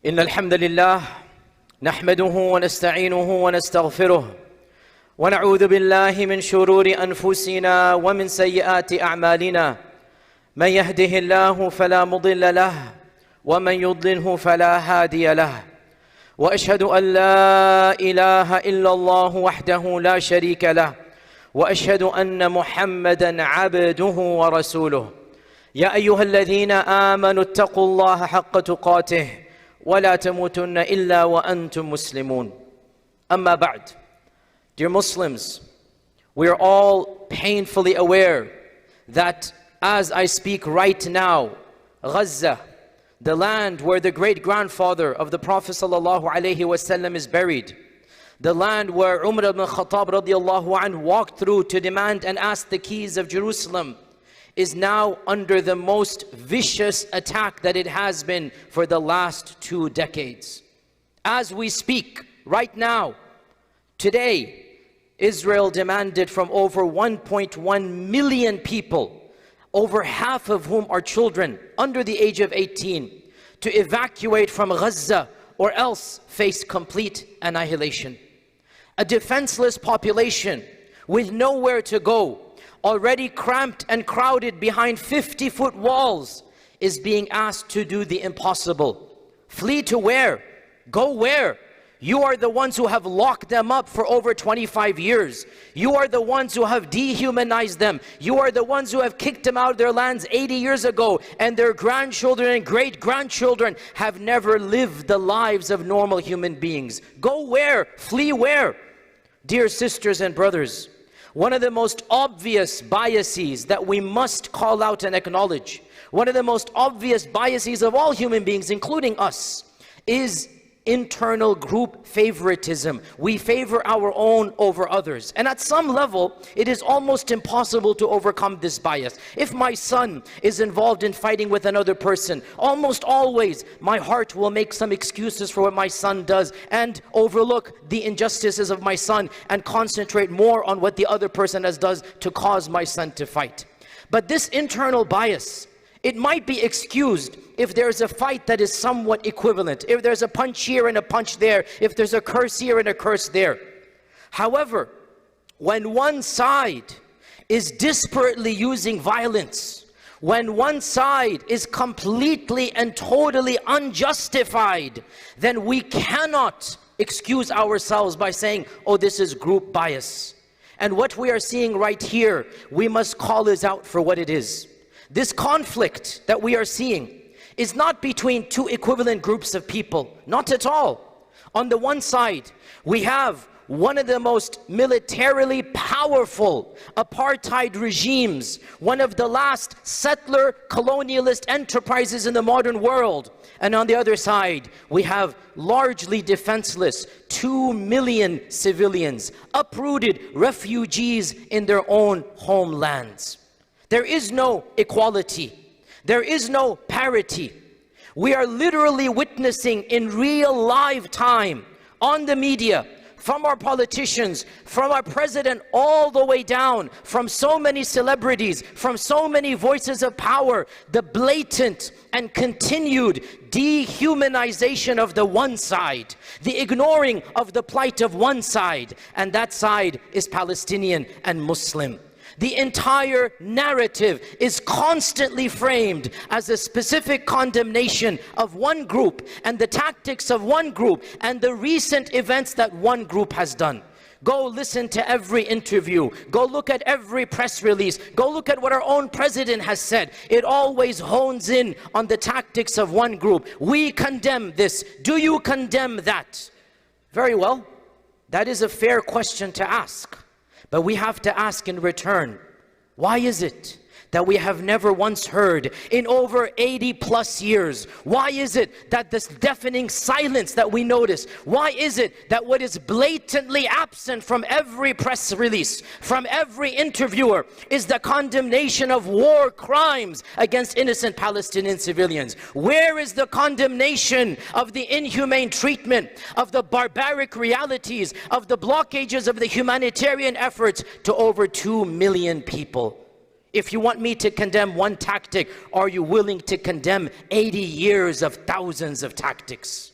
إن الحمد لله نحمده ونستعينه ونستغفره ونعوذ بالله من شرور أنفسنا ومن سيئات أعمالنا من يهده الله فلا مضل له ومن يضلله فلا هادي له وأشهد أن لا إله إلا الله وحده لا شريك له وأشهد أن محمدًا عبده ورسوله يا أيها الذين آمنوا اتقوا الله حق تقاته ولا تموتن إلا وأنتم مسلمون. أما بعد, dear Muslims, we are all painfully aware that as I speak right now, Gaza, the land where the great-grandfather of the Prophet ﷺ is buried, the land where Umar ibn Khattab radiallahu anhu walked through to demand and ask the keys of Jerusalem, is now under the most vicious attack that it has been for the last 2 decades. As we speak right now, today, Israel demanded from over 1.1 million people, over half of whom are children under the age of 18, to evacuate from Gaza or else face complete annihilation. A defenseless population with nowhere to go, already cramped and crowded behind 50-foot walls, is being asked to do the impossible. Flee to where? Go where? You are the ones who have locked them up for over 25 years. You are the ones who have dehumanized them. You are the ones who have kicked them out of their lands 80 years ago, and their grandchildren and great-grandchildren have never lived the lives of normal human beings. Go where? Flee where? Dear sisters and brothers, one of the most obvious biases that we must call out and acknowledge, one of the most obvious biases of all human beings, including us, is internal group favoritism. We favor our own over others. And at some level, it is almost impossible to overcome this bias. If my son is involved in fighting with another person, almost always my heart will make some excuses for what my son does and overlook the injustices of my son and concentrate more on what the other person has done to cause my son to fight. But this internal bias, it might be excused if there's a fight that is somewhat equivalent, if there's a punch here and a punch there, if there's a curse here and a curse there. However, when one side is desperately using violence, when one side is completely and totally unjustified, then we cannot excuse ourselves by saying, oh, this is group bias. And what we are seeing right here, we must call this out for what it is. This conflict that we are seeing is not between two equivalent groups of people, not at all. On the one side, we have one of the most militarily powerful apartheid regimes, one of the last settler colonialist enterprises in the modern world. And on the other side, we have largely defenseless 2 million civilians, uprooted refugees in their own homelands. There is no equality. There is no parity. We are literally witnessing in real live time on the media, from our politicians, from our president all the way down, from so many celebrities, from so many voices of power, the blatant and continued dehumanization of the one side, the ignoring of the plight of one side, and that side is Palestinian and Muslim. The entire narrative is constantly framed as a specific condemnation of one group and the tactics of one group and the recent events that one group has done. Go listen to every interview. Go look at every press release. Go look at what our own president has said. It always hones in on the tactics of one group. We condemn this. Do you condemn that? Very well. That is a fair question to ask. But we have to ask in return, why is it that we have never once heard in over 80 plus years? Why is it that this deafening silence that we notice? Why is it that what is blatantly absent from every press release, from every interviewer, is the condemnation of war crimes against innocent Palestinian civilians? Where is the condemnation of the inhumane treatment, of the barbaric realities, of the blockages of the humanitarian efforts to over 2 million people? If you want me to condemn one tactic, are you willing to condemn 80 years of thousands of tactics?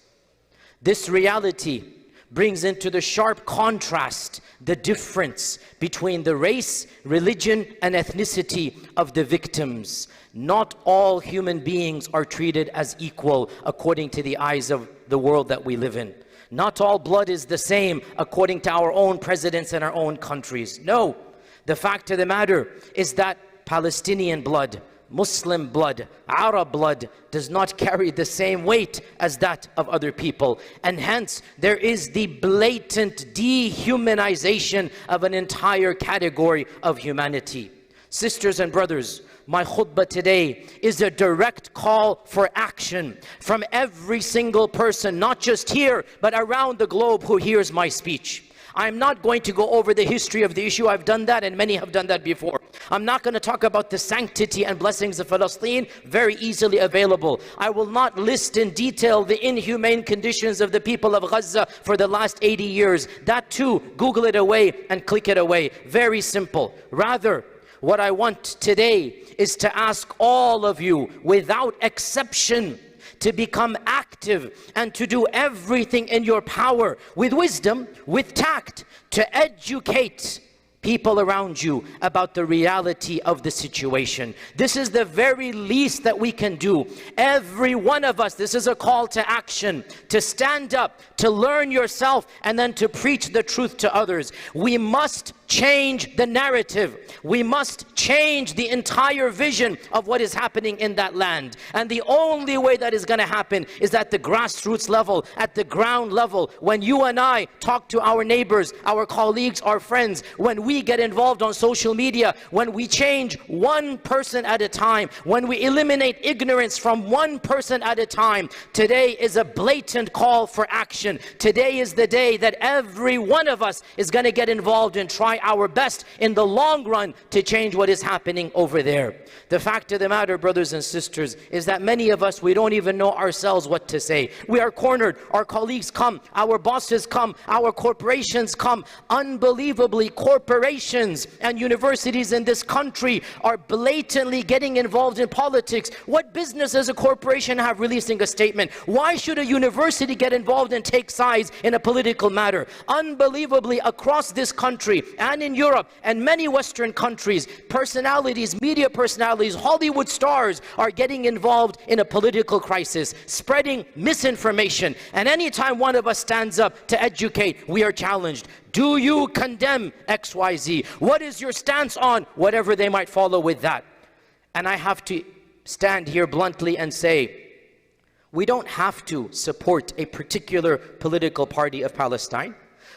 This reality brings into the sharp contrast the difference between the race, religion, and ethnicity of the victims. Not all human beings are treated as equal according to the eyes of the world that we live in. Not all blood is the same according to our own presidents and our own countries. No, the fact of the matter is that Palestinian blood, Muslim blood, Arab blood does not carry the same weight as that of other people. And hence, there is the blatant dehumanization of an entire category of humanity. Sisters and brothers, my khutbah today is a direct call for action from every single person, not just here, but around the globe who hears my speech. I'm not going to go over the history of the issue. I've done that, and many have done that before. I'm not going to talk about the sanctity and blessings of Palestine, very easily available. I will not list in detail the inhumane conditions of the people of Gaza for the last 80 years. That too, Google it away and click it away. Very simple. Rather, what I want today is to ask all of you, without exception, to become active and to do everything in your power with wisdom, with tact, to educate people around you about the reality of the situation. This is the very least that we can do. Every one of us, this is a call to action, to stand up, to learn yourself, and then to preach the truth to others. We must change the narrative. We must change the entire vision of what is happening in that land. And the only way that is going to happen is at the grassroots level, at the ground level. When you and I talk to our neighbors, our colleagues, our friends, when we get involved on social media, when we change one person at a time, when we eliminate ignorance from one person at a time, today is a blatant call for action. Today is the day that every one of us is going to get involved and try our best in the long run to change what is happening over there. The fact of the matter, brothers and sisters, is that many of us, we don't even know ourselves what to say. We are cornered. Our colleagues come, our bosses come, our corporations come. Unbelievably, corporations and universities in this country are blatantly getting involved in politics. What business does a corporation have releasing a statement? Why should a university get involved and take sides in a political matter? Unbelievably, across this country and in Europe and many Western countries, personalities, media personalities, Hollywood stars are getting involved in a political crisis, spreading misinformation. And anytime one of us stands up to educate, we are challenged. Do you condemn XYZ? What is your stance on whatever they might follow with that? And I have to stand here bluntly and say, we don't have to support a particular political party of Palestine.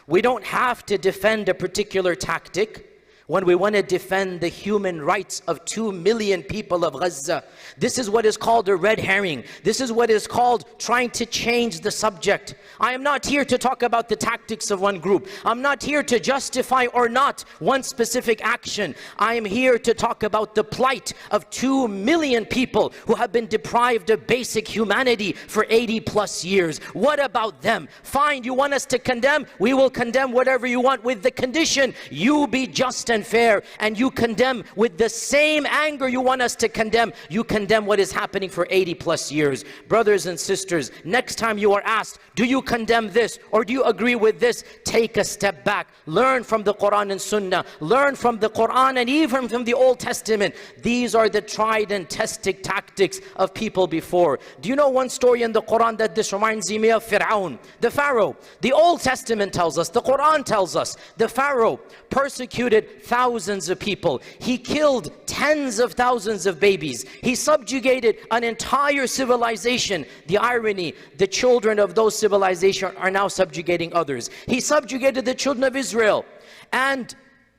We don't have to defend a particular tactic when we want to defend the human rights of 2 million people of Gaza. This is what is called a red herring. This is what is called trying to change the subject. I am not here to talk about the tactics of one group. I'm not here to justify or not one specific action. I am here to talk about the plight of 2 million people who have been deprived of basic humanity for 80 plus years. What about them? Fine, you want us to condemn? We will condemn whatever you want, with the condition you be just and fair, and you condemn with the same anger you want us to condemn. You condemn what is happening for 80 plus years. Brothers and sisters, next time you are asked, do you condemn this or do you agree with this? Take a step back. Learn from the Quran and Sunnah. Learn from the Quran and even from the Old Testament. These are the tried and tested tactics of people before. Do you know one story in the Quran that this reminds me of? Fir'aun, the Pharaoh. The Old Testament tells us, the Quran tells us, the Pharaoh persecuted thousands of people. He killed tens of thousands of babies. He subjugated an entire civilization. The irony, the children of those civilizations are now subjugating others. He subjugated the children of Israel, and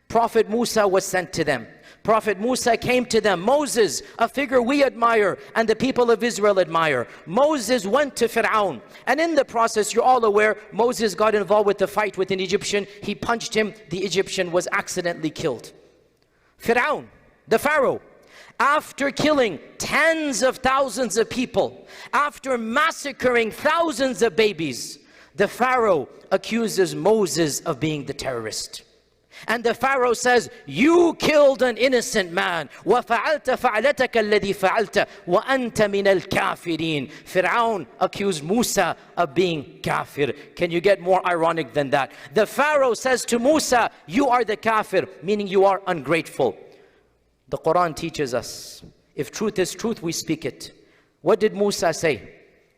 Prophet Musa was sent to them. Prophet Musa came to them. Moses, a figure we admire and the people of Israel admire. Moses went to Fir'aun, and in the process, you're all aware, Moses got involved with the fight with an Egyptian. He punched him. The Egyptian was accidentally killed. Fir'aun, the Pharaoh, after killing tens of thousands of people, after massacring thousands of babies, the Pharaoh accuses Moses of being the terrorist. And the Pharaoh says, you killed an innocent man. وَفَعَلْتَ فَعْلَتَكَ الَّذِي فَعَلْتَ وَأَنْتَ مِنَ الْكَافِرِينَ. Fir'aun accused Musa of being kafir. Can you get more ironic than that? The Pharaoh says to Musa, you are the kafir, meaning you are ungrateful. The Quran teaches us, if truth is truth, we speak it. What did Musa say?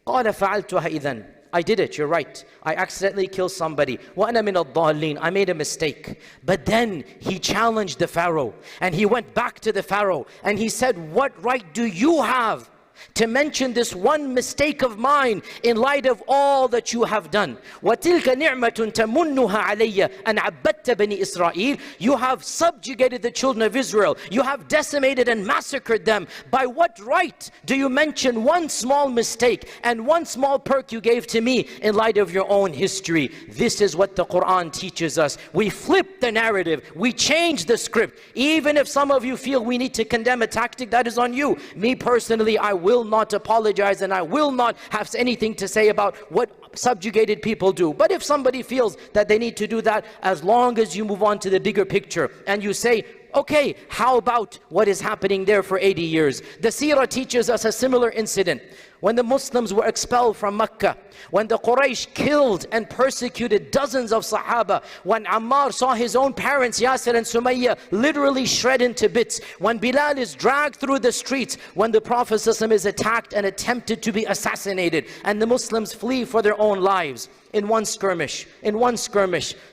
قَالَ فَعَلْتُهَا إِذَنْ. I did it, you're right. I accidentally killed somebody. وَأَنَا مِنَ الضَّالِّينَ. I made a mistake. But then he challenged the Pharaoh. And he went back to the Pharaoh. And he said, what right do you have to mention this one mistake of mine in light of all that you have done? وَتِلْكَ نِعْمَةٌ تَمُنُّهَا عَلَيَّ أَنْ عَبَّدْتَ بَنِي إِسْرَائِيلَ. You have subjugated the children of Israel. You have decimated and massacred them. By what right do you mention one small mistake and one small perk you gave to me in light of your own history? This is what the Quran teaches us. We flip the narrative. We change the script. Even if some of you feel we need to condemn a tactic, that is on you. Me personally, I will not apologize and I will not have anything to say about what subjugated people do. But if somebody feels that they need to do that, as long as you move on to the bigger picture and you say, okay, how about what is happening there for 80 years? The seerah teaches us a similar incident. When the Muslims were expelled from Mecca, when the Quraysh killed and persecuted dozens of Sahaba, when Ammar saw his own parents, Yasir and Sumayya, literally shred into bits, when Bilal is dragged through the streets, when the Prophet ﷺ is attacked and attempted to be assassinated, and the Muslims flee for their own lives. In one skirmish,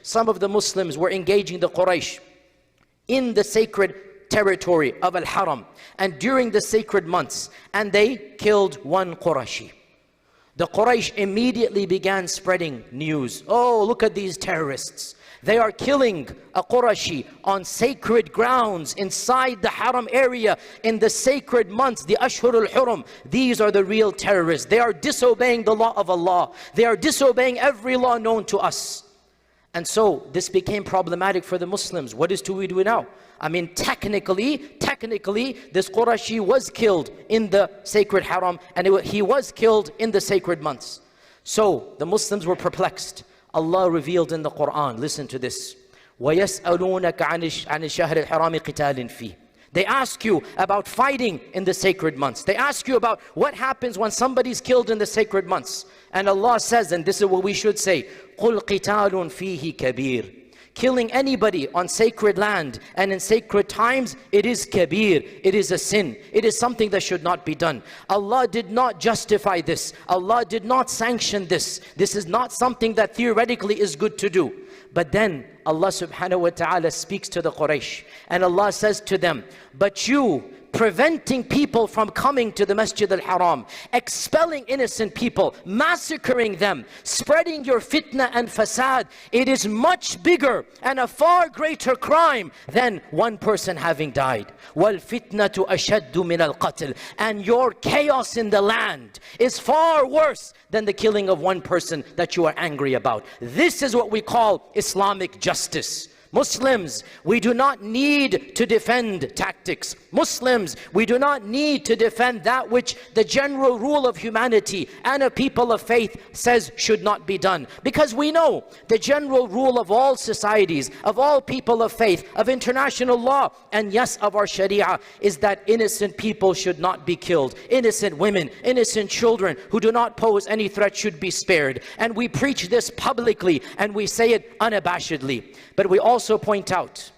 some of the Muslims were engaging the Quraysh in the sacred territory of Al-Haram and during the sacred months, and they killed one Qurashi. The Quraysh immediately began spreading news. Oh, look at these terrorists. They are killing a Qurashi on sacred grounds inside the Haram area in the sacred months, the Ashhurul Hurum. These are the real terrorists. They are disobeying the law of Allah. They are disobeying every law known to us. And so this became problematic for the Muslims. What do we do now? I mean, technically, this Qurashi was killed in the sacred Haram, and he was killed in the sacred months. So the Muslims were perplexed. Allah revealed in the Quran, listen to this. وَيَسْأَلُونَكَ عَنِ الشَّهْرِ الْحَرَامِ قِتَالٍ فِيهِ. They ask you about fighting in the sacred months. They ask you about what happens when somebody's killed in the sacred months. And Allah says, and this is what we should say, قُلْ قِتَالٌ فِيهِ كَبِيرٌ. Killing anybody on sacred land and in sacred times, it is kabir, it is a sin. It is something that should not be done. Allah did not justify this. Allah did not sanction this. This is not something that theoretically is good to do. But then Allah subhanahu wa ta'ala speaks to the Quraysh and Allah says to them, but you preventing people from coming to the Masjid al-Haram, expelling innocent people, massacring them, spreading your fitna and fasad, it is much bigger and a far greater crime than one person having died. وَالْفِتْنَةُ أَشَدُّ مِنَ الْقَتْلِ. And your chaos in the land is far worse than the killing of one person that you are angry about. This is what we call Islamic justice. Muslims, we do not need to defend tactics. Muslims, we do not need to defend that which the general rule of humanity and a people of faith says should not be done. Because we know the general rule of all societies, of all people of faith, of international law, and yes, of our Sharia, is that innocent people should not be killed. Innocent women, innocent children who do not pose any threat should be spared. And we preach this publicly and we say it unabashedly. But we also point out,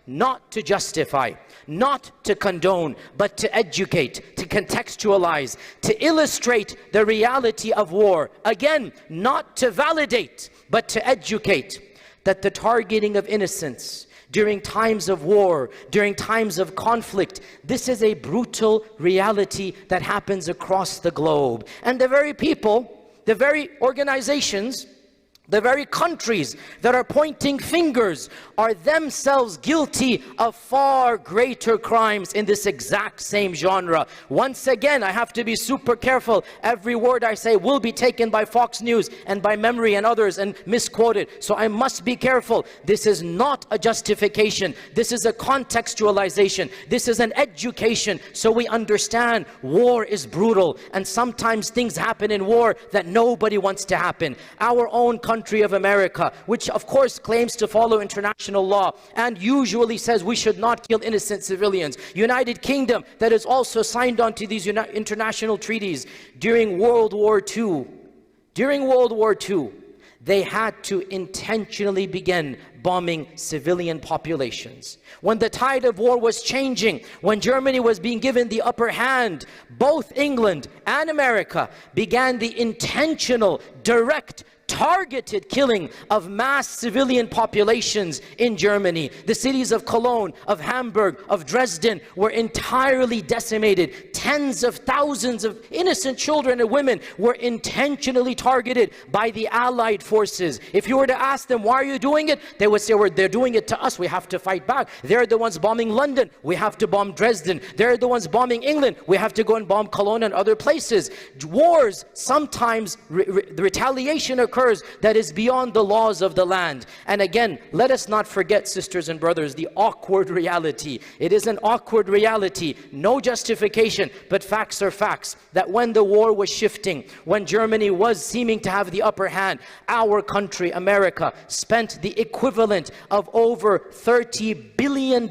not to justify, not to condone, but to educate, to contextualize, to illustrate the reality of war. Again, not to validate, but to educate that the targeting of innocents during times of war, during times of conflict, this is a brutal reality that happens across the globe. And the very people, the very organizations, the very countries that are pointing fingers are themselves guilty of far greater crimes in this exact same genre. Once again, I have to be super careful. Every word I say will be taken by Fox News and by Memory and others and misquoted. So I must be careful. This is not a justification. This is a contextualization. This is an education so we understand war is brutal and sometimes things happen in war that nobody wants to happen. Our own country country of America, which of course claims to follow international law and usually says we should not kill innocent civilians. United Kingdom, that is also signed on to these international treaties. During World War II, they had to intentionally begin bombing civilian populations. When the tide of war was changing, when Germany was being given the upper hand, both England and America began the intentional, direct, targeted killing of mass civilian populations in Germany. The cities of Cologne, of Hamburg, of Dresden were entirely decimated. Tens of thousands of innocent children and women were intentionally targeted by the Allied forces. If you were to ask them, why are you doing it? They would say, well, they're doing it to us, we have to fight back. They're the ones bombing London, we have to bomb Dresden. They're the ones bombing England, we have to go and bomb Cologne and other places. Wars, sometimes the retaliation occurs that is beyond the laws of the land. And again, let us not forget, sisters and brothers, the awkward reality. It is an awkward reality, no justification, but facts are facts, that when the war was shifting, when Germany was seeming to have the upper hand, our country, America, spent the equivalent of over $30 billion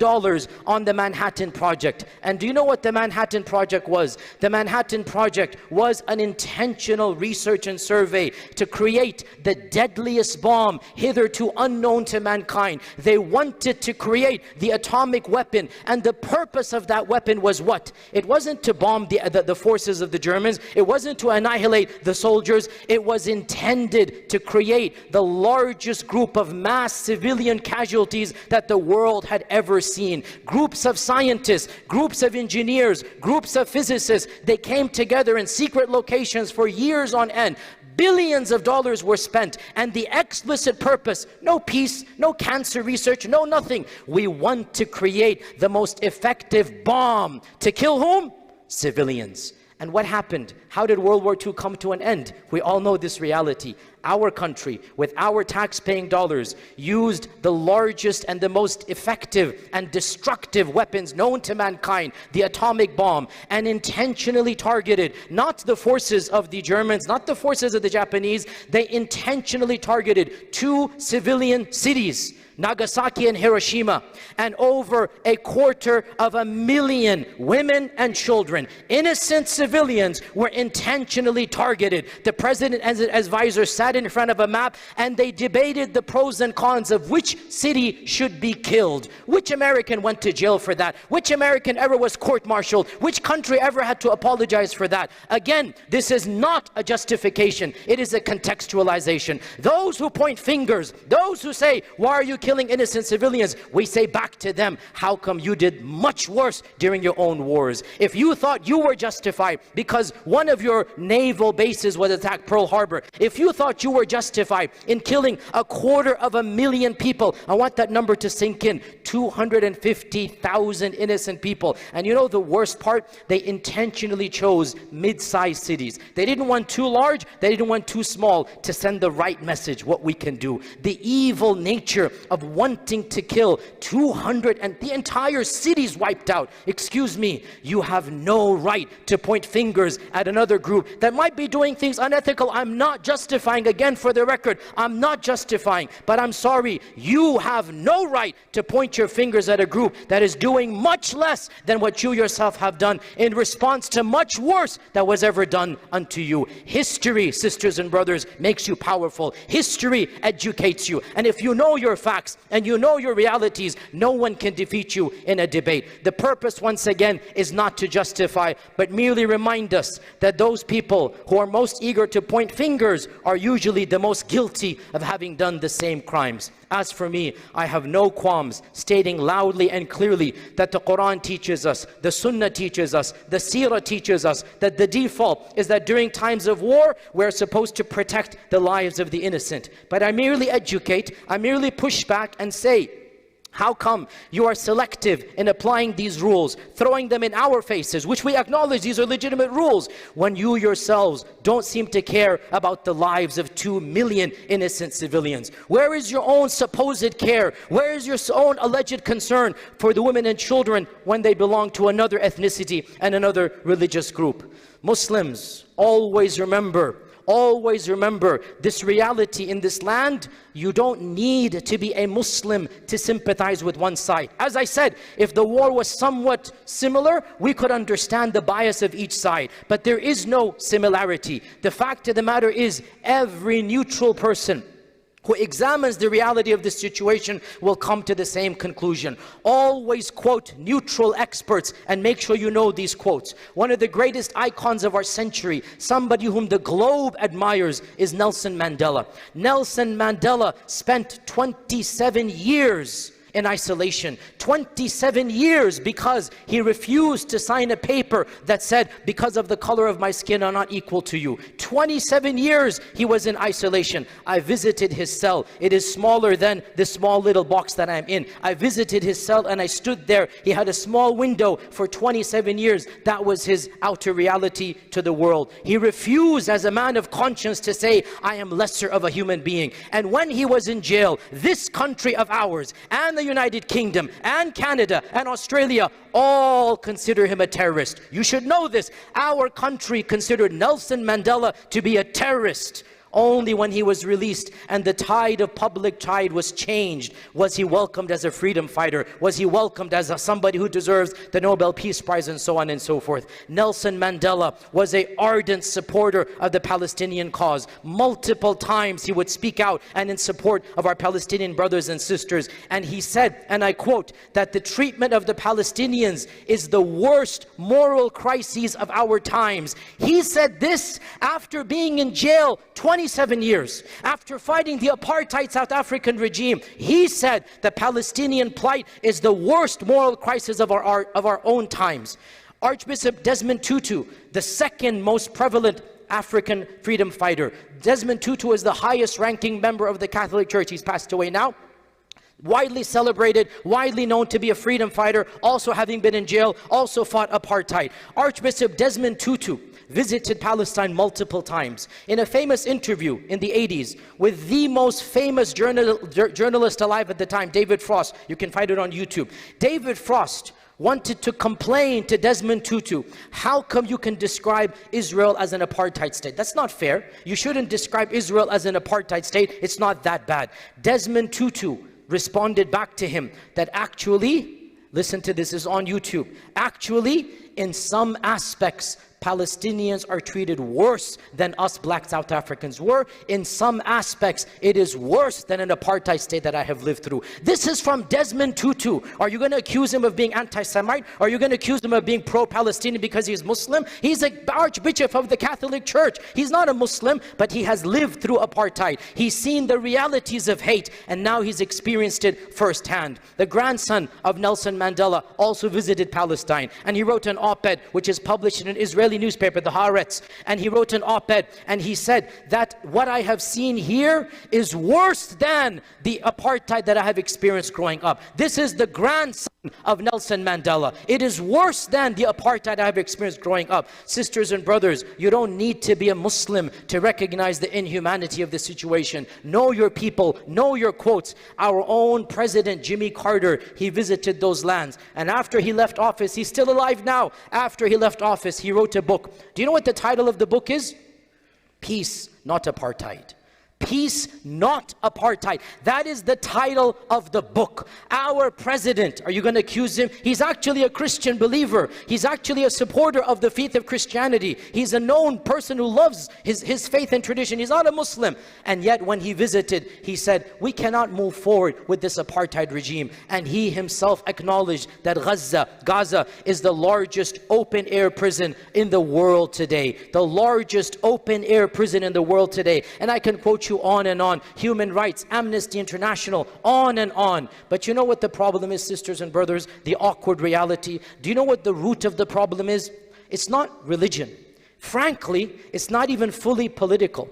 on the Manhattan Project. And do you know what the Manhattan Project was? The Manhattan Project was an intentional research and survey to create the deadliest bomb hitherto unknown to mankind. They wanted to create the atomic weapon, and the purpose of that weapon was what? It wasn't to bomb the forces of the Germans, it wasn't to annihilate the soldiers, it was intended to create the largest group of mass civilian casualties that the world had ever seen. Groups of scientists, groups of engineers, groups of physicists, they came together in secret locations for years on end. Billions of dollars were spent, and the explicit purpose, no peace, no cancer research, no nothing. We want to create the most effective bomb to kill whom? Civilians. And what happened? How did World War II come to an end? We all know this reality. Our country, with our tax-paying dollars, used the largest and the most effective and destructive weapons known to mankind, the atomic bomb, and intentionally targeted not the forces of the Germans, not the forces of the Japanese. They intentionally targeted 2 civilian cities, Nagasaki and Hiroshima, and over 250,000 women and children, innocent civilians, were intentionally targeted. The president and his advisor sat in front of a map and they debated the pros and cons of which city should be killed. Which American went to jail for that? Which American ever was court-martialed? Which country ever had to apologize for that? Again, this is not a justification, it is a contextualization. Those who point fingers, those who say, why are you killing innocent civilians? We say back to them, how come you did much worse during your own wars? If you thought you were justified because one of your naval bases was attacked, Pearl Harbor, if you thought you were justified in killing 250,000 people, I want that number to sink in, 250,000 innocent people. And you know the worst part? They intentionally chose mid-sized cities. They didn't want too large, they didn't want too small, to send the right message, what we can do. The evil nature of wanting to kill 200 and the entire city's wiped out. Excuse me, you have no right to point fingers at another group that might be doing things unethical. I'm not justifying, again for the record, I'm not justifying, but I'm sorry, you have no right to point your fingers at a group that is doing much less than what you yourself have done in response to much worse that was ever done unto you. History, sisters and brothers, makes you powerful. History educates you. And if you know your facts and you know your realities, no one can defeat you in a debate. The purpose, once again, is not to justify, but merely remind us that those people who are most eager to point fingers are usually the most guilty of having done the same crimes. As for me, I have no qualms stating loudly and clearly that the Quran teaches us, the Sunnah teaches us, the Seerah teaches us that the default is that during times of war, we're supposed to protect the lives of the innocent. But I merely educate, I merely push back and say, how come you are selective in applying these rules, throwing them in our faces, which we acknowledge these are legitimate rules, when you yourselves don't seem to care about the lives of 2 million innocent civilians? Where is your own supposed care? Where is your own alleged concern for the women and children when they belong to another ethnicity and another religious group? Muslims, always remember, Always remember this reality in this land. You don't need to be a Muslim to sympathize with one side. As I said, if the war was somewhat similar, we could understand the bias of each side. But there is no similarity. The fact of the matter is, every neutral person who examines the reality of this situation will come to the same conclusion. Always quote neutral experts and make sure you know these quotes. One of the greatest icons of our century, somebody whom the globe admires, is Nelson Mandela. Nelson Mandela spent 27 years in isolation. 27 years because he refused to sign a paper that said, because of the color of my skin, I'm not equal to you. 27 years he was in isolation. I visited his cell. It is smaller than the small little box that I'm in. I visited his cell and I stood there. He had a small window for 27 years. That was his outer reality to the world. He refused as a man of conscience to say, I am lesser of a human being. And when he was in jail, this country of ours and the United Kingdom and Canada and Australia all consider him a terrorist. You should know this. Our country considered Nelson Mandela to be a terrorist. Only when he was released and the tide of public tide was changed was he welcomed as a freedom fighter, was he welcomed as somebody who deserves the Nobel Peace Prize, and so on and so forth. Nelson Mandela was an ardent supporter of the Palestinian cause. Multiple times he would speak out and in support of our Palestinian brothers and sisters. And he said, and I quote, that the treatment of the Palestinians is the worst moral crises of our times. He said this after being in jail 27 years, after fighting the apartheid South African regime. He said the Palestinian plight is the worst moral crisis of our own times. Archbishop Desmond Tutu, the second most prevalent African freedom fighter. Desmond Tutu is the highest ranking member of the Catholic Church. He's passed away now. Widely celebrated, widely known to be a freedom fighter, also having been in jail, also fought apartheid. Archbishop Desmond Tutu visited Palestine multiple times. In a famous interview in the 80s with the most famous journalist alive at the time, David Frost, you can find it on YouTube. David Frost wanted to complain to Desmond Tutu, how come you can describe Israel as an apartheid state? That's not fair. You shouldn't describe Israel as an apartheid state. It's not that bad. Desmond Tutu responded back to him that actually, listen to this, is on YouTube, actually, in some aspects, Palestinians are treated worse than us black South Africans were. In some aspects, it is worse than an apartheid state that I have lived through. This is from Desmond Tutu. Are you going to accuse him of being anti-Semite? Are you going to accuse him of being pro-Palestinian because he's Muslim? He's an Archbishop of the Catholic Church. He's not a Muslim, but he has lived through apartheid. He's seen the realities of hate, and now he's experienced it firsthand. The grandson of Nelson Mandela also visited Palestine, and he wrote an op-ed which is published in an Israeli newspaper, the Haaretz, and he wrote an op-ed and he said that what I have seen here is worse than the apartheid that I have experienced growing up. This is the grandson of Nelson Mandela. It is worse than the apartheid I have experienced growing up. Sisters and brothers, you don't need to be a Muslim to recognize the inhumanity of the situation. Know your people, know your quotes. Our own President Jimmy Carter, he visited those lands, and after he left office, he's still alive now. After he left office, he wrote a book. Do you know what the title of the book is? Peace, Not Apartheid. Peace, Not Apartheid. That is the title of the book. Our president, are you going to accuse him? He's actually a Christian believer. He's actually a supporter of the faith of Christianity. He's a known person who loves his faith and tradition. He's not a Muslim. And yet when he visited, he said, we cannot move forward with this apartheid regime. And he himself acknowledged that Gaza is the largest open-air prison in the world today. The largest open-air prison in the world today. And I can quote you on and on. Human rights, Amnesty International, on and on. But you know what the problem is, sisters and brothers? The awkward reality. Do you know what the root of the problem is? It's not religion. Frankly, it's not even fully political.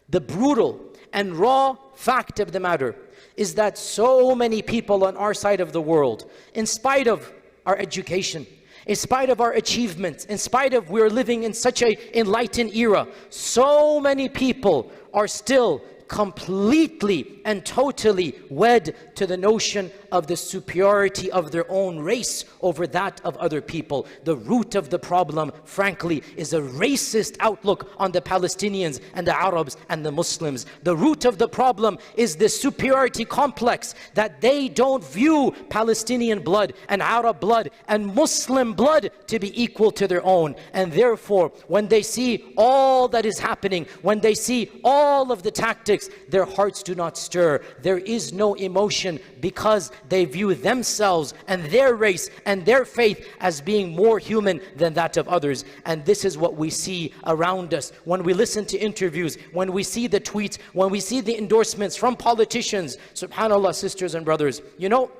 The brutal and raw fact of the matter is that so many people on our side of the world, in spite of our education, in spite of our achievements, in spite of we're living in such an enlightened era, so many people are still completely and totally wed to the notion of the superiority of their own race over that of other people. The root of the problem, frankly, is a racist outlook on the Palestinians and the Arabs and the Muslims. The root of the problem is the superiority complex, that they don't view Palestinian blood and Arab blood and Muslim blood to be equal to their own. And therefore, when they see all that is happening, when they see all of the tactics, their hearts do not stir. There is no emotion, because they view themselves and their race and their faith as being more human than that of others. And this is what we see around us when we listen to interviews, when we see the tweets, when we see the endorsements from politicians. Subhanallah, sisters and brothers, you know,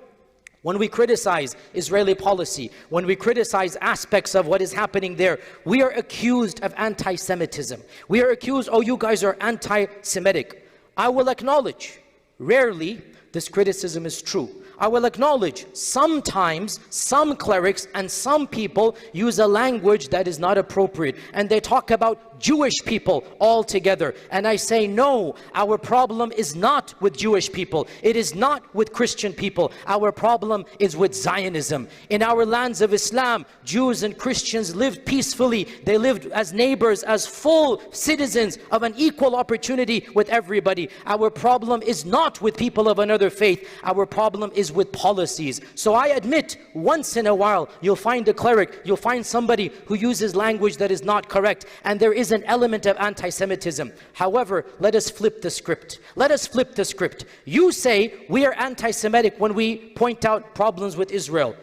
when we criticize Israeli policy, when we criticize aspects of what is happening there, we are accused of anti-Semitism. We are accused, oh, you guys are anti-Semitic. I will acknowledge, rarely this criticism is true. I will acknowledge sometimes some clerics and some people use a language that is not appropriate, and they talk about Jewish people altogether. And I say, no, our problem is not with Jewish people. It is not with Christian people. Our problem is with Zionism. In our lands of Islam, Jews and Christians lived peacefully. They lived as neighbors, as full citizens of an equal opportunity with everybody. Our problem is not with people of another faith. Our problem is with policies. So I admit, once in a while, you'll find a cleric, you'll find somebody who uses language that is not correct, and there is an element of anti-Semitism. However, let us flip the script. Let us flip the script. You say we are anti-Semitic when we point out problems with Israel.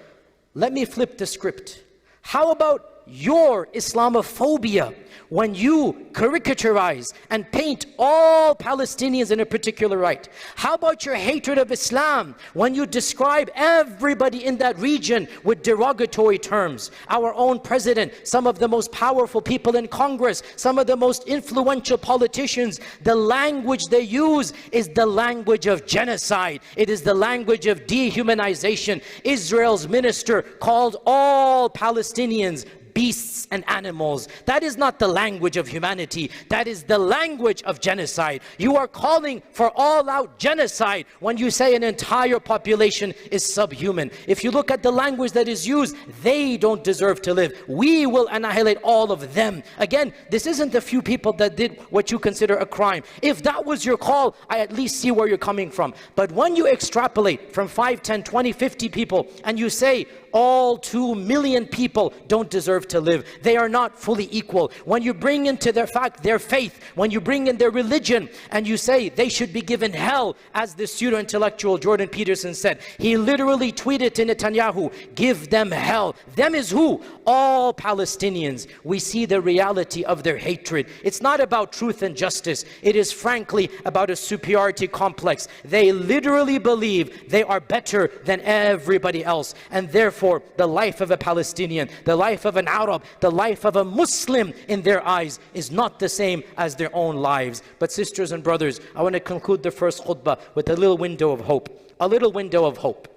Let me flip the script. How about your Islamophobia when you caricaturize and paint all Palestinians in a particular light? How about your hatred of Islam when you describe everybody in that region with derogatory terms? Our own president, some of the most powerful people in Congress, some of the most influential politicians, the language they use is the language of genocide. It is the language of dehumanization. Israel's minister called all Palestinians beasts and animals. That is not the language of humanity. That is the language of genocide. You are calling for all-out genocide when you say an entire population is subhuman. If you look at the language that is used, they don't deserve to live. We will annihilate all of them. Again, this isn't the few people that did what you consider a crime. If that was your call, I at least see where you're coming from. But when you extrapolate from 5, 10, 20, 50 people and you say all 2 million people don't deserve to live, they are not fully equal. When you bring into their fact their faith, when you bring in their religion and you say they should be given hell, as the pseudo-intellectual Jordan Peterson said, he literally tweeted to Netanyahu, give them hell. Them is who? All Palestinians. We see the reality of their hatred. It's not about truth and justice. It is frankly about a superiority complex. They literally believe they are better than everybody else, and therefore the life of a Palestinian, the life of an Arab, the life of a Muslim in their eyes is not the same as their own lives. But sisters and brothers, I want to conclude the first khutbah with a little window of hope. A little window of hope.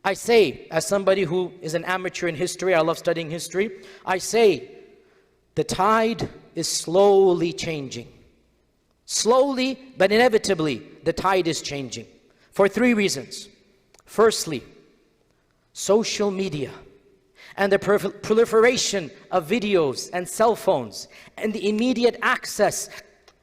I say, as somebody who is an amateur in history, I love studying history, I say the tide is slowly changing. Slowly, but inevitably, the tide is changing. For 3 reasons. Firstly, social media and the proliferation of videos and cell phones and the immediate access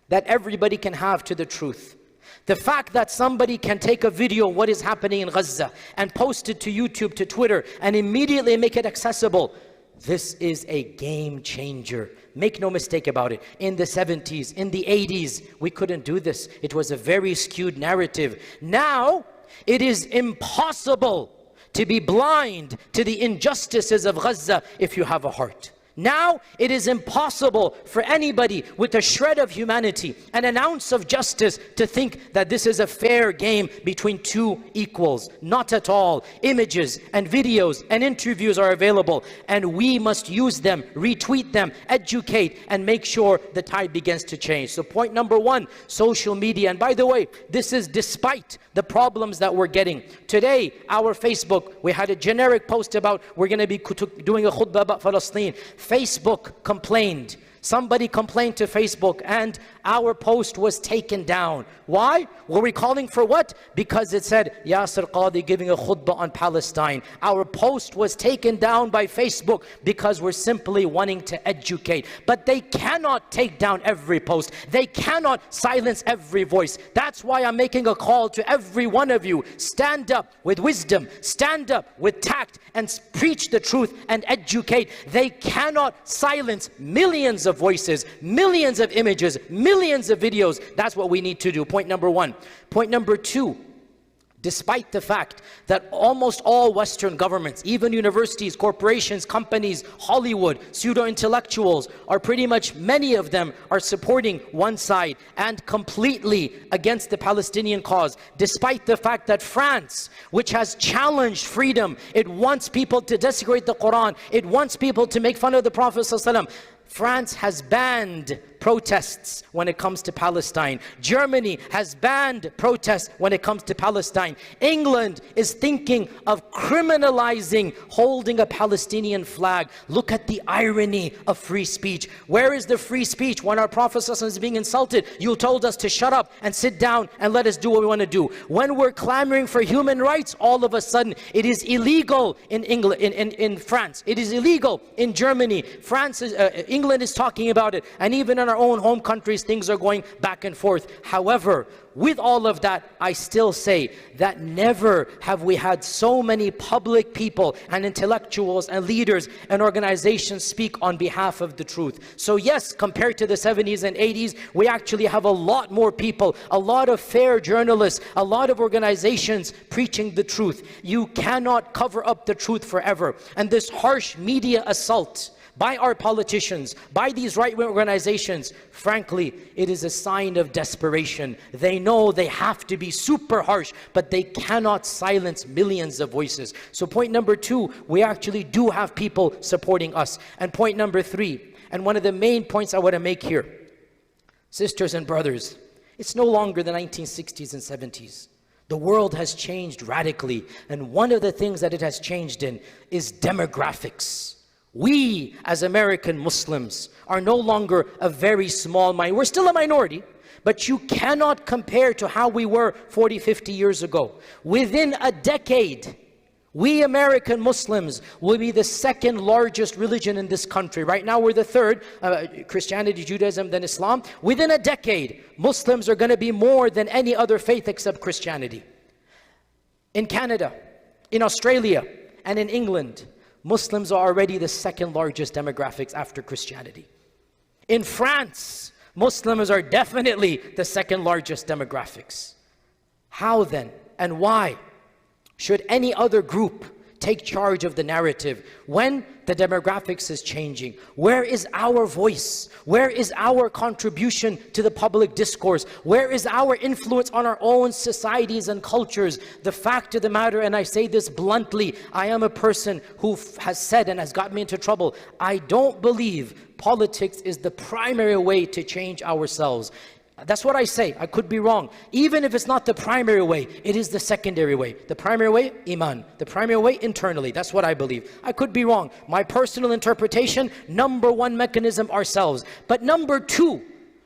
that everybody can have to the truth. The fact that somebody can take a video of what is happening in Gaza and post it to YouTube, to Twitter, and immediately make it accessible, this is a game changer. Make no mistake about it. In the 70s, in the 80s, we couldn't do this. It was a very skewed narrative. Now, it is impossible to be blind to the injustices of Gaza if you have a heart. Now it is impossible for anybody with a shred of humanity and an ounce of justice to think that this is a fair game between 2 equals. Not at all. Images and videos and interviews are available, and we must use them, retweet them, educate, and make sure the tide begins to change. So point number 1, social media. And by the way, this is despite the problems that we're getting. Today, our Facebook, we had a generic post about we're going to be doing a khutbah about Palestine. Facebook complained. Somebody complained to Facebook, and our post was taken down. Why? Were we calling for what? Because it said Yasir Qadhi giving a khutbah on Palestine. Our post was taken down by Facebook because we're simply wanting to educate. But they cannot take down every post. They cannot silence every voice. That's why I'm making a call to every one of you. Stand up with wisdom, stand up with tact, and preach the truth and educate. They cannot silence millions of voices, millions of images, millions of videos. That's what we need to do. Point number one. Point number two. Despite the fact that almost all Western governments, even universities, corporations, companies, Hollywood, pseudo-intellectuals, are pretty much, many of them are supporting one side and completely against the Palestinian cause. Despite the fact that France, which has challenged freedom, it wants people to desecrate the Quran, it wants people to make fun of the Prophet ﷺ. France has banned protests when it comes to Palestine. Germany has banned protests when it comes to Palestine. England is thinking of criminalizing holding a Palestinian flag. Look at the irony of free speech. Where is the free speech when our Prophet ﷺ is being insulted? You told us to shut up and sit down and let us do what we want to do. When we're clamoring for human rights, all of a sudden it is illegal in England, in France. It is illegal in Germany. England is talking about it, and even in our own home countries things are going back and forth. However, with all of that, I still say that never have we had so many public people and intellectuals and leaders and organizations speak on behalf of the truth. So yes, compared to the 70s and 80s, we actually have a lot more people, a lot of fair journalists, a lot of organizations preaching the truth. You cannot cover up the truth forever. And this harsh media assault by our politicians, by these right-wing organizations, frankly, it is a sign of desperation. They know they have to be super harsh, but they cannot silence millions of voices. So point number two, we actually do have people supporting us. And point number three, and one of the main points I want to make here, sisters and brothers, it's no longer the 1960s and 70s. The world has changed radically, and one of the things that it has changed in is demographics. We, as American Muslims, are no longer a very small minority. We're still a minority, but you cannot compare to how we were 40, 50 years ago. Within a decade, we American Muslims will be the second largest religion in this country. Right now we're the third, Christianity, Judaism, then Islam. Within a decade, Muslims are going to be more than any other faith except Christianity. In Canada, in Australia, and in England, Muslims are already the second largest demographics after Christianity. In France, Muslims are definitely the second largest demographics. How then and why should any other group take charge of the narrative when the demographics is changing? Where is our voice? Where is our contribution to the public discourse? Where is our influence on our own societies and cultures? The fact of the matter, and I say this bluntly, I am a person who has said and has got me into trouble, I don't believe politics is the primary way to change ourselves. That's what I say. I could be wrong. Even if it's not the primary way, it is the secondary way. The primary way, iman. The primary way, internally. That's what I believe. I could be wrong. My personal interpretation, number one mechanism, ourselves. But number two,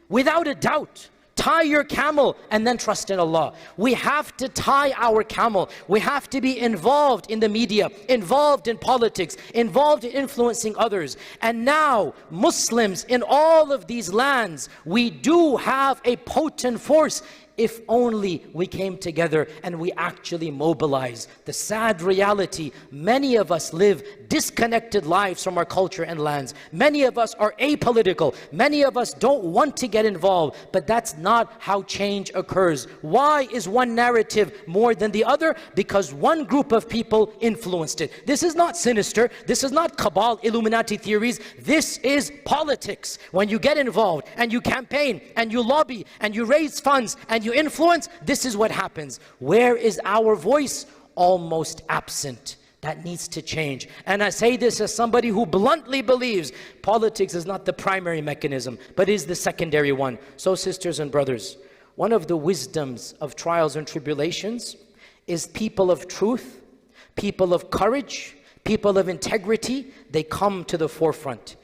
without a doubt, tie your camel and then trust in Allah. We have to tie our camel. We have to be involved in the media, involved in politics, involved in influencing others. And now, Muslims in all of these lands, we do have a potent force if only we came together and we actually mobilized. The sad reality, many of us live disconnected lives from our culture and lands. Many of us are apolitical. Many of us don't want to get involved, but that's not how change occurs. Why is one narrative more than the other? Because one group of people influenced it. This is not sinister. This is not cabal, Illuminati theories. This is politics. When you get involved and you campaign and you lobby and you raise funds and you influence, this is what happens. Where is our voice? Almost absent. That needs to change. And I say this as somebody who bluntly believes politics is not the primary mechanism, but is the secondary one. So sisters and brothers, one of the wisdoms of trials and tribulations is people of truth, people of courage, people of integrity, they come to the forefront.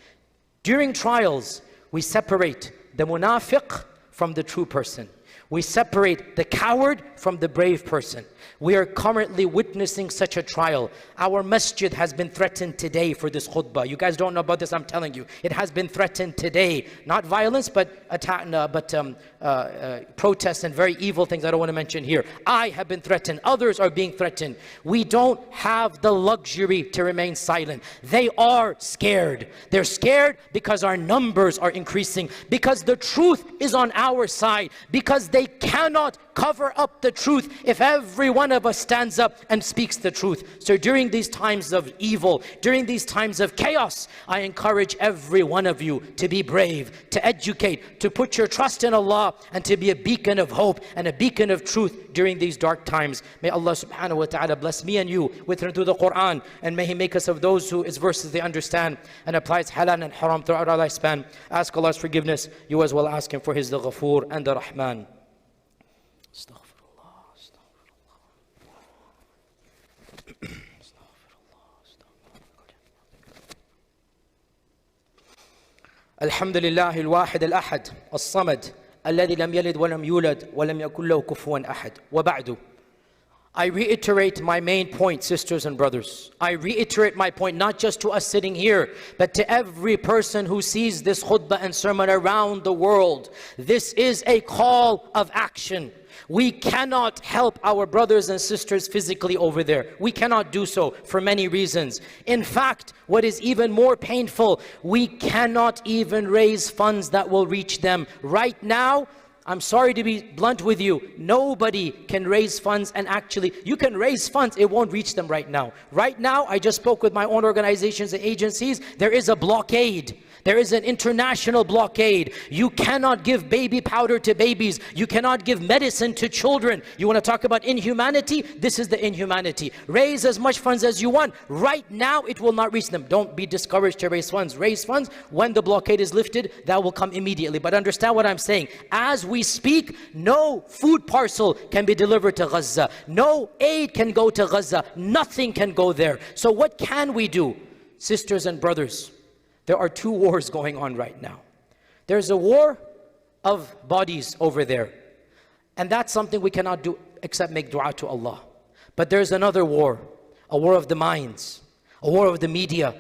During trials, we separate the munafiq from the true person. We separate the coward from the brave person. We are currently witnessing such a trial. Our masjid has been threatened today for this khutbah. You guys don't know about this, I'm telling you. It has been threatened today. Not violence, but attack, protests and very evil things I don't want to mention here. I have been threatened. Others are being threatened. We don't have the luxury to remain silent. They are scared. They're scared because our numbers are increasing, because the truth is on our side, because they cannot cover up the truth if every one of us stands up and speaks the truth. So during these times of evil, during these times of chaos, I encourage every one of you to be brave, to educate, to put your trust in Allah, and to be a beacon of hope and a beacon of truth during these dark times. May Allah subhanahu wa ta'ala bless me and you with and through the Quran, and may He make us of those who His verses they understand and applies halal and haram throughout our lifespan. Ask Allah's forgiveness. You as well ask Him for His the Ghafoor and the Rahman. الحمد لله الواحد الأحد الصمد الذي لم يلد ولم يولد ولم يكن له كفوا أحد وبعد. I reiterate my main point, sisters and brothers. I reiterate my point not just to us sitting here, but to every person who sees this khutbah and sermon around the world. This is a call of action. We cannot help our brothers and sisters physically over there. We cannot do so for many reasons. In fact, what is even more painful, we cannot even raise funds that will reach them. Right now, I'm sorry to be blunt with you, nobody can raise funds, and actually, you can raise funds, it won't reach them right now. Right now, I just spoke with my own organizations and agencies, there is a blockade. There is an international blockade. You cannot give baby powder to babies. You cannot give medicine to children. You want to talk about inhumanity? This is the inhumanity. Raise as much funds as you want. Right now, it will not reach them. Don't be discouraged to raise funds. Raise funds. When the blockade is lifted, that will come immediately. But understand what I'm saying. As we speak, no food parcel can be delivered to Gaza. No aid can go to Gaza. Nothing can go there. So what can we do? Sisters and brothers, there are two wars going on right now. There's a war of bodies over there. And that's something we cannot do except make dua to Allah. But there's another war, a war of the minds, a war of the media,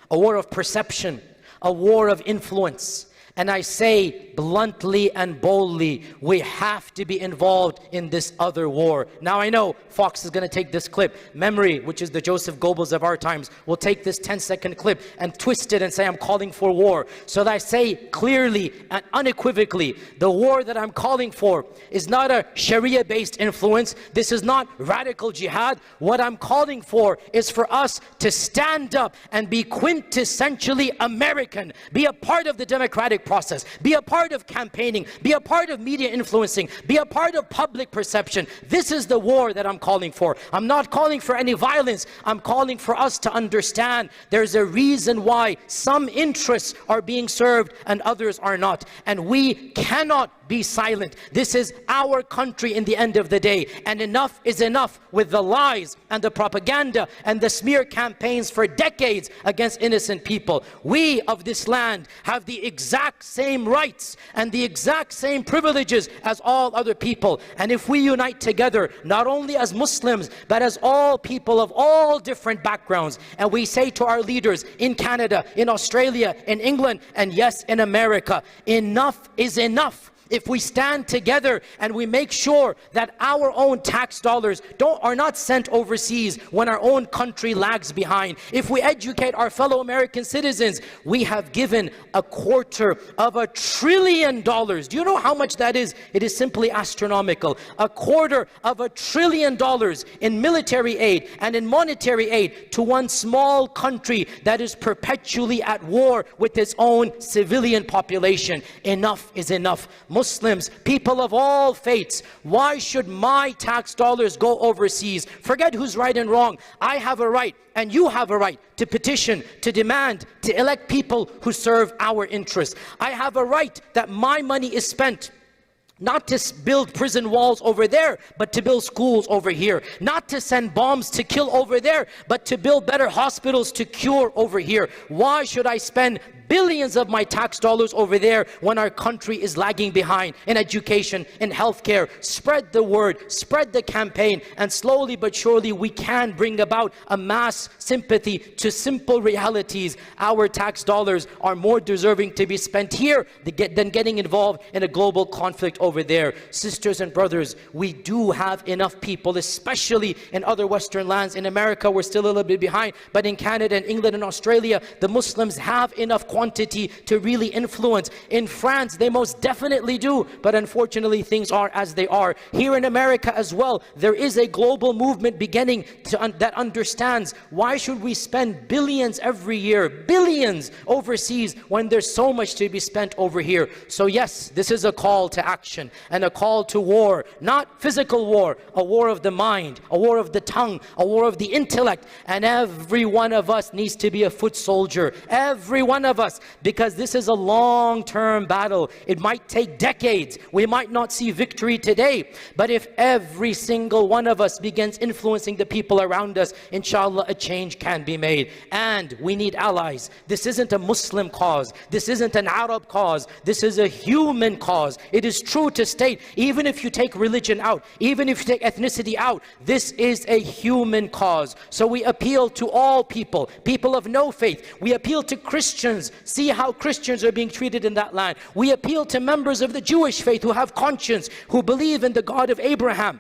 a war of perception, a war of influence. And I say bluntly and boldly, we have to be involved in this other war. Now I know Fox is going to take this clip. Memory, which is the Joseph Goebbels of our times, will take this 10-second clip and twist it and say I'm calling for war. So that I say clearly and unequivocally, the war that I'm calling for is not a Sharia-based influence. This is not radical jihad. What I'm calling for is for us to stand up and be quintessentially American, be a part of the democratic process, be a part of campaigning, be a part of media influencing, be a part of public perception. This is the war that I'm calling for. I'm not calling for any violence. I'm calling for us to understand there's a reason why some interests are being served and others are not. And we cannot be silent. This is our country in the end of the day. And enough is enough with the lies and the propaganda and the smear campaigns for decades against innocent people. We of this land have the exact same rights and the exact same privileges as all other people. And if we unite together, not only as Muslims, but as all people of all different backgrounds, and we say to our leaders in Canada, in Australia, in England, and yes, in America, enough is enough. If we stand together and we make sure that our own tax dollars are not sent overseas when our own country lags behind. If we educate our fellow American citizens, we have given $250 billion. Do you know how much that is? It is simply astronomical. $250 billion in military aid and in monetary aid to one small country that is perpetually at war with its own civilian population. Enough is enough. Muslims, people of all faiths, why should my tax dollars go overseas? Forget who's right and wrong. I have a right, and you have a right to petition, to demand, to elect people who serve our interests. I have a right that my money is spent not to build prison walls over there, but to build schools over here. Not to send bombs to kill over there, but to build better hospitals to cure over here. Why should I spend billions of my tax dollars over there when our country is lagging behind in education, in healthcare. Spread the word, spread the campaign, and slowly but surely we can bring about a mass sympathy to simple realities. Our tax dollars are more deserving to be spent here than getting involved in a global conflict over there. Sisters and brothers, we do have enough people, especially in other Western lands. In America, we're still a little bit behind, but in Canada and England and Australia, the Muslims have enough quantity to really influence. In France, they most definitely do, but unfortunately, things are as they are. Here in America as well, there is a global movement beginning that understands why should we spend billions every year, billions overseas, when there's so much to be spent over here. So yes, this is a call to action and a call to war, not physical war, a war of the mind, a war of the tongue, a war of the intellect. And every one of us needs to be a foot soldier, every one of us, because this is a long-term battle. It might take decades. We might not see victory today, but if every single one of us begins influencing the people around us, inshallah, a change can be made. And we need allies. This isn't a Muslim cause. This isn't an Arab cause. This is a human cause. It is true to state, even if you take religion out, even if you take ethnicity out, this is a human cause. So we appeal to all people, people of no faith. We appeal to Christians. See how Christians are being treated in that land. We appeal to members of the Jewish faith who have conscience, who believe in the God of Abraham,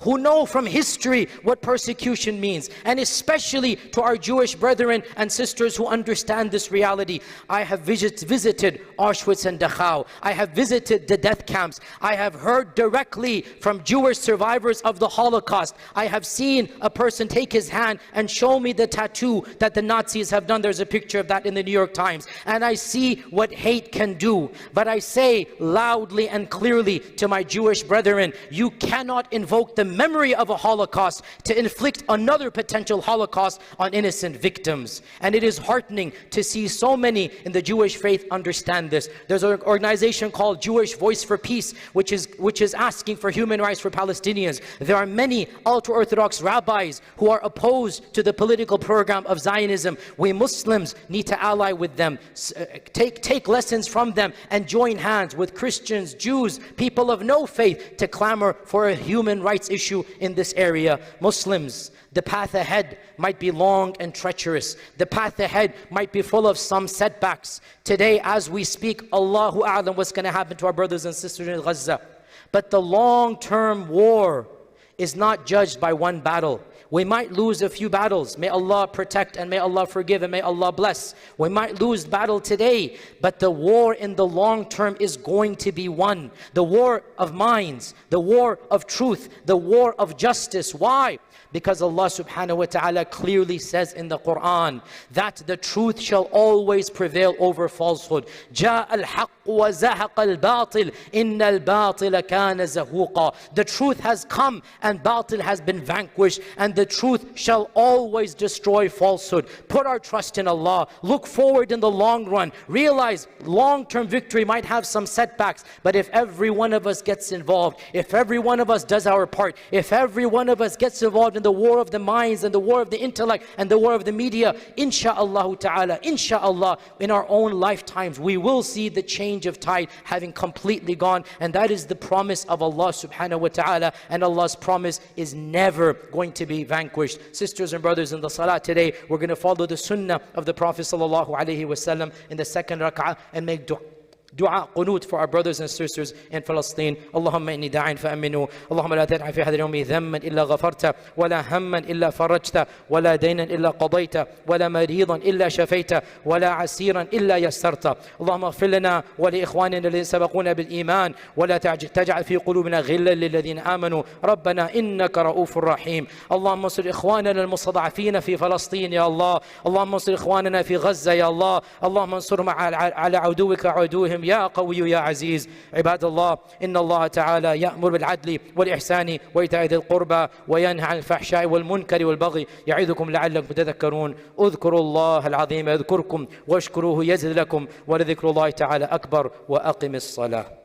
who know from history what persecution means, and especially to our Jewish brethren and sisters who understand this reality. I have visited Auschwitz and Dachau. I have visited the death camps. I have heard directly from Jewish survivors of the Holocaust. I have seen a person take his hand and show me the tattoo that the Nazis have done. There's a picture of that in the New York Times. And I see what hate can do. But I say loudly and clearly to my Jewish brethren, you cannot invoke the memory of a Holocaust to inflict another potential Holocaust on innocent victims. And it is heartening to see so many in the Jewish faith understand this. There's an organization called Jewish Voice for Peace, which is asking for human rights for Palestinians. There are many ultra-Orthodox rabbis who are opposed to the political program of Zionism. We Muslims need to ally with them, take lessons from them, and join hands with Christians, Jews, people of no faith to clamor for a human rights issue in this area. Muslims, the path ahead might be long and treacherous. The path ahead might be full of some setbacks. Today, as we speak, Allahu A'lam what's going to happen to our brothers and sisters in Gaza. But the long-term war is not judged by one battle. We might lose a few battles. May Allah protect and may Allah forgive and may Allah bless. We might lose battle today, but the war in the long term is going to be won. The war of minds, the war of truth, the war of justice. Why? Because Allah subhanahu wa ta'ala clearly says in the Quran that the truth shall always prevail over falsehood. جَاءَ الْحَقُّ وَزَهَقَ الْبَاطِلِ إِنَّ الْبَاطِلَ كَانَ زَهُوقًا. The truth has come and batil has been vanquished, and the truth shall always destroy falsehood. Put our trust in Allah. Look forward in the long run. Realize long-term victory might have some setbacks, but if every one of us gets involved, if every one of us does our part, if every one of us gets involved in the war of the minds and the war of the intellect and the war of the media, insha'Allah ta'ala, insha'Allah, in our own lifetimes, we will see the change of tide having completely gone. And that is the promise of Allah subhanahu wa ta'ala, and Allah's promise is never going to be vanquished. Sisters and brothers, in the salah today, we're going to follow the sunnah of the Prophet sallallahu alaihi wasallam in the second rak'ah and make dua qunut for our brothers and sisters in Palestine. Allahumma inni da'in fa'aminu. Allahumma la tad'a fi hadha al-yawmi dhamman illa ghafarta, wa la hamman illa farajta, wa la daynan illa qadayta, wa la maridan illa shafayta, wa la asiran illa yassarta. Allahumma ighfir lana wa li ikhwanina alladhina sabaquna bil iman, wa la taj'al fi qulubina ghillan lil ladhina amanu. Rabbana innaka ra'ufur rahim. Allahumma ansur ikhwanana al-mustad'afina fi Palestine ya Allah. Allahumma ansur ikhwanana fi Gaza ya Allah. Allahumma ansurhum ala aduwika aduwwihim يا قوي يا عزيز. عباد الله، إن الله تعالى يأمر بالعدل والإحسان وإيتاء ذي القربى وينهى عن الفحشاء والمنكر والبغي يعظكم لعلكم تذكرون. اذكروا الله العظيم يذكركم واشكروه يزد لكم ولذكر الله تعالى أكبر. وأقم الصلاة.